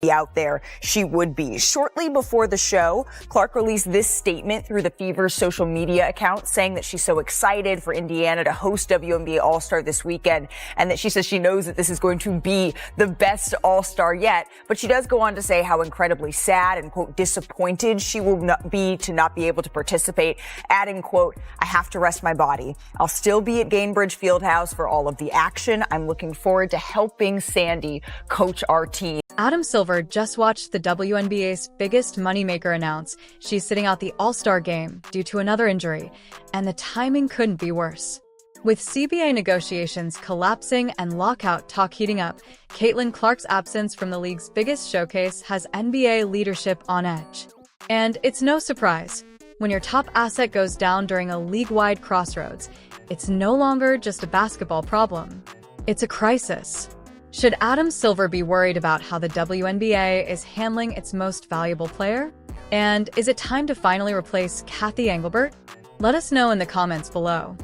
out there, she would be. Shortly before the show, Clark released this statement through the Fever's social media account saying that she's so excited for Indiana to host WNBA All-Star this weekend, and that she says she knows that this is going to be the best All-Star yet. But she does go on to say how incredibly sad and, quote, disappointed she will not be able to participate, adding, quote, "I have to rest my body. I'll still be at Gainbridge Fieldhouse for all of the action. I'm looking forward to helping Sandy coach our team." Adam Silver just watched the WNBA's biggest moneymaker announce she's sitting out the All-Star game due to another injury, and the timing couldn't be worse. With CBA negotiations collapsing and lockout talk heating up, Caitlin Clark's absence from the league's biggest showcase has NBA leadership on edge. And it's no surprise. When your top asset goes down during a league-wide crossroads, it's no longer just a basketball problem. It's a crisis. Should Adam Silver be worried about how the WNBA is handling its most valuable player? And is it time to finally replace Cathy Engelbert? Let us know in the comments below.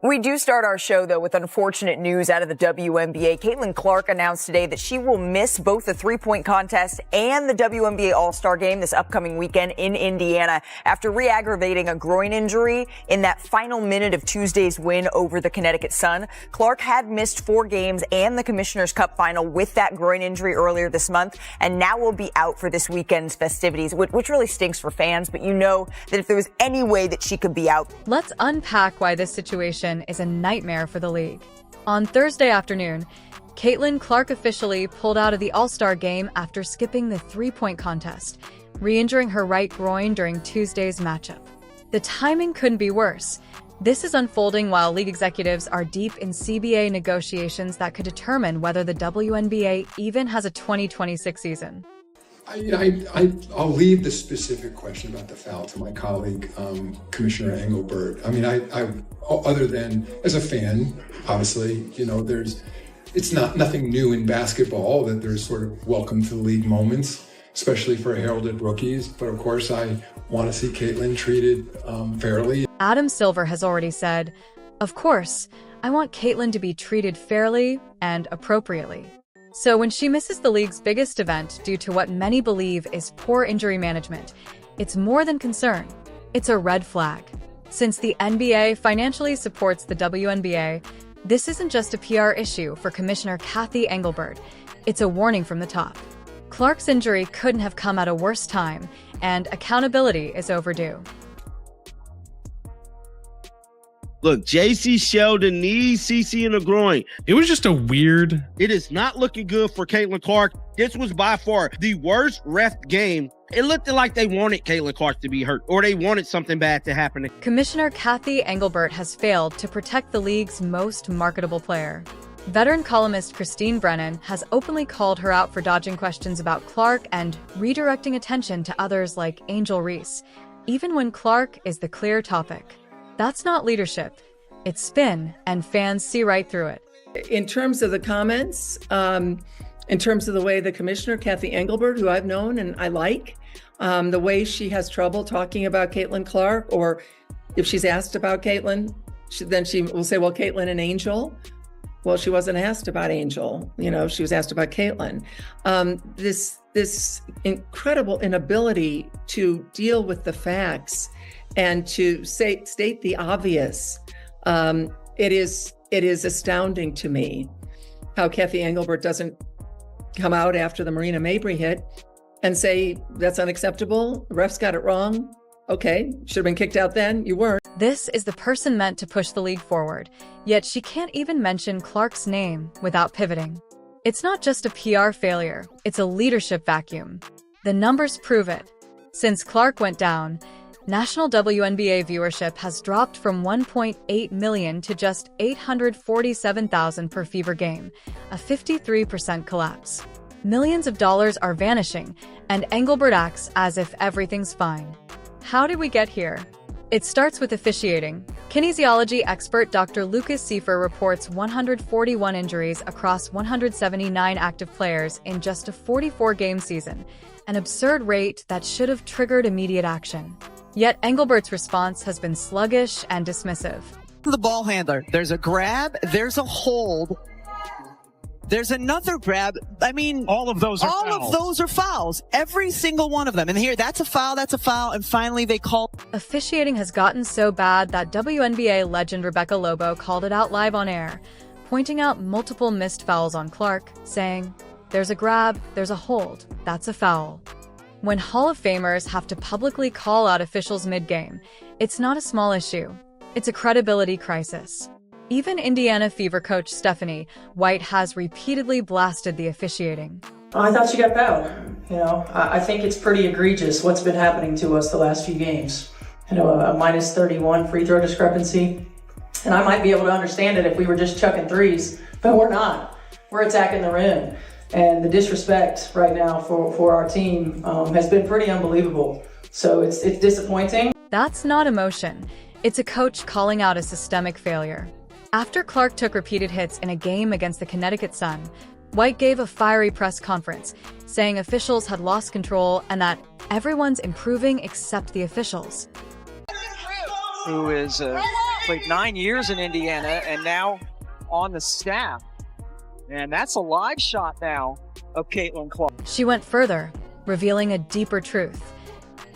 We do start our show, though, with unfortunate news out of the WNBA. Caitlin Clark announced today that she will miss both the three-point contest and the WNBA All-Star Game this upcoming weekend in Indiana after re-aggravating a groin injury in that final minute of Tuesday's win over the Connecticut Sun. Clark had missed 4 games and the Commissioner's Cup final with that groin injury earlier this month, and now will be out for this weekend's festivities, which really stinks for fans, but you know that if there was any way that she could be out. Let's unpack why this situation is a nightmare for the league. On Thursday afternoon, Caitlin Clark officially pulled out of the All-Star game after skipping the three-point contest, re-injuring her right groin during Tuesday's matchup. The timing couldn't be worse. This is unfolding while league executives are deep in CBA negotiations that could determine whether the WNBA even has a 2026 season. I'll leave the specific question about the foul to my colleague, Commissioner Engelbert. I mean, I other than as a fan, obviously, you know, it's nothing new in basketball that there's sort of welcome to the league moments, especially for heralded rookies. But of course, I want to see Caitlin treated fairly. Adam Silver has already said, "Of course, I want Caitlin to be treated fairly and appropriately." So when she misses the league's biggest event due to what many believe is poor injury management, it's more than concern. It's a red flag. Since the NBA financially supports the WNBA, this isn't just a PR issue for Commissioner Cathy Engelbert. It's a warning from the top. Clark's injury couldn't have come at a worse time, and accountability is overdue. Look, JC Sheldon knees CC in the groin. It was just a weird... It is not looking good for Caitlin Clark. This was by far the worst ref game. It looked like they wanted Caitlin Clark to be hurt, or they wanted something bad to happen. Commissioner Cathy Engelbert has failed to protect the league's most marketable player. Veteran columnist Christine Brennan has openly called her out for dodging questions about Clark and redirecting attention to others like Angel Reese, even when Clark is the clear topic. That's not leadership. It's spin, and fans see right through it. In terms of the comments, in terms of the way the commissioner, Cathy Engelbert, who I've known and I like, the way she has trouble talking about Caitlin Clark, or if she's asked about Caitlin, then she will say, well, Caitlin and Angel. Well, she wasn't asked about Angel. You know, she was asked about Caitlin. This incredible inability to deal with the facts and to state the obvious. It is astounding to me how Cathy Engelbert doesn't come out after the Marina Mabry hit and say, that's unacceptable, the refs got it wrong. Okay, should have been kicked out then, you weren't. This is the person meant to push the league forward, yet she can't even mention Clark's name without pivoting. It's not just a PR failure, it's a leadership vacuum. The numbers prove it. Since Clark went down, national WNBA viewership has dropped from 1.8 million to just 847,000 per Fever game, a 53% collapse. Millions of dollars are vanishing, and Engelbert acts as if everything's fine. How did we get here? It starts with officiating. Kinesiology expert Dr. Lucas Seifer reports 141 injuries across 179 active players in just a 44-game season, an absurd rate that should have triggered immediate action. Yet Engelbert's response has been sluggish and dismissive. The ball handler, there's a grab, there's a hold, There's another grab. I mean, all of those are all fouls. of those are fouls. Every single one of them. And here, that's a foul, and finally they call. Officiating has gotten so bad that WNBA legend Rebecca Lobo called it out live on air, pointing out multiple missed fouls on Clark, saying, "There's a grab, there's a hold, that's a foul." When Hall of Famers have to publicly call out officials mid-game, it's not a small issue. It's a credibility crisis. Even Indiana Fever coach Stephanie White has repeatedly blasted the officiating. I thought she got fouled. I think it's pretty egregious what's been happening to us the last few games. A minus 31 free throw discrepancy. And I might be able to understand it if we were just chucking threes, but we're not. We're attacking the rim. And the disrespect right now for our team has been pretty unbelievable. So it's disappointing. That's not emotion. It's a coach calling out a systemic failure. After Clark took repeated hits in a game against the Connecticut Sun, White gave a fiery press conference, saying officials had lost control and that everyone's improving except the officials. Who is played 9 years in Indiana and now on the staff. And that's a live shot now of Caitlin Clark. She went further, revealing a deeper truth.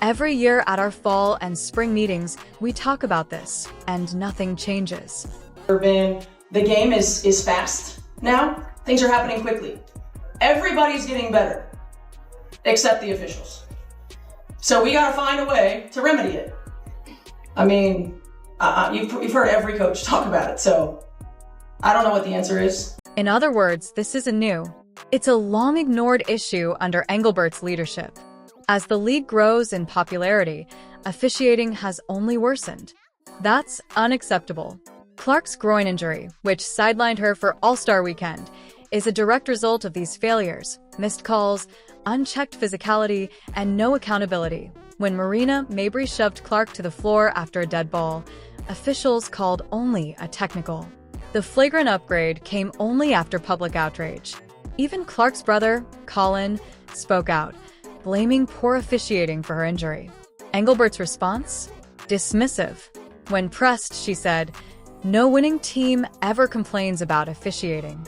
Every year at our fall and spring meetings, we talk about this, and nothing changes. The game is fast now. Things are happening quickly. Everybody's getting better, except the officials. So we got to find a way to remedy it. I mean, you've heard every coach talk about it, so I don't know what the answer is. In other words, this isn't new. It's a long-ignored issue under Engelbert's leadership. As the league grows in popularity, officiating has only worsened. That's unacceptable. Clark's groin injury, which sidelined her for All-Star Weekend, is a direct result of these failures: missed calls, unchecked physicality, and no accountability. When Marina Mabry shoved Clark to the floor after a dead ball, officials called only a technical. The flagrant upgrade came only after public outrage. Even Clark's brother, Colin, spoke out, blaming poor officiating for her injury. Engelbert's response? Dismissive. When pressed, she said, "No winning team ever complains about officiating."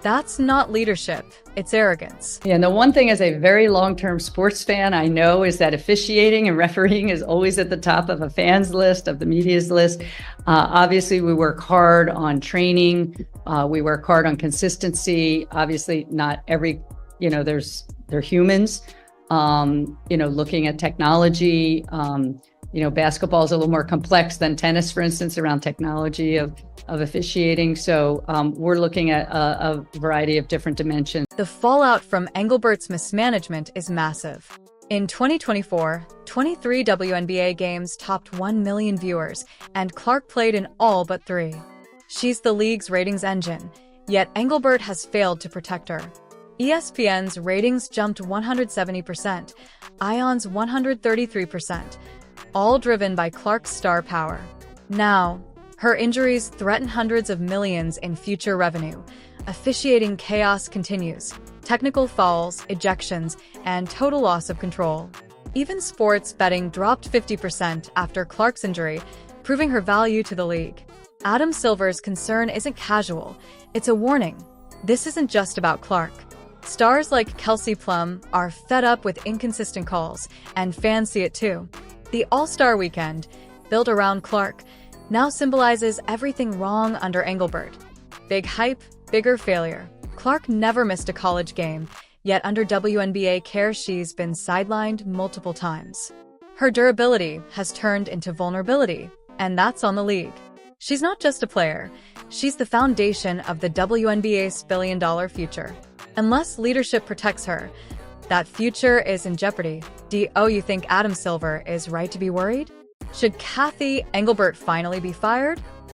That's not leadership, it's arrogance. Yeah, and the one thing as a very long-term sports fan I know is that officiating and refereeing is always at the top of a fan's list, of the media's list. Obviously, we work hard on training. We work hard on consistency. Obviously, not every, they're humans. Looking at technology, basketball is a little more complex than tennis, for instance, around technology of officiating. So we're looking at a variety of different dimensions. The fallout from Engelbert's mismanagement is massive. In 2024, 23 WNBA games topped 1 million viewers, and Clark played in all but 3. She's the league's ratings engine, yet Engelbert has failed to protect her. ESPN's ratings jumped 170%, ION's 133%, all driven by Clark's star power. Now, her injuries threaten hundreds of millions in future revenue. Officiating chaos continues. Technical fouls, ejections, and total loss of control. Even sports betting dropped 50% after Clark's injury, proving her value to the league. Adam Silver's concern isn't casual, it's a warning. This isn't just about Clark. Stars like Kelsey Plum are fed up with inconsistent calls, and fans see it too. The All-Star Weekend, built around Clark, now symbolizes everything wrong under Engelbert. Big hype, bigger failure. Clark never missed a college game, yet under WNBA care she's been sidelined multiple times. Her durability has turned into vulnerability, and that's on the league. She's not just a player, she's the foundation of the WNBA's billion-dollar future. Unless leadership protects her, that future is in jeopardy. Do you think Adam Silver is right to be worried? Should Kathy Engelbert finally be fired?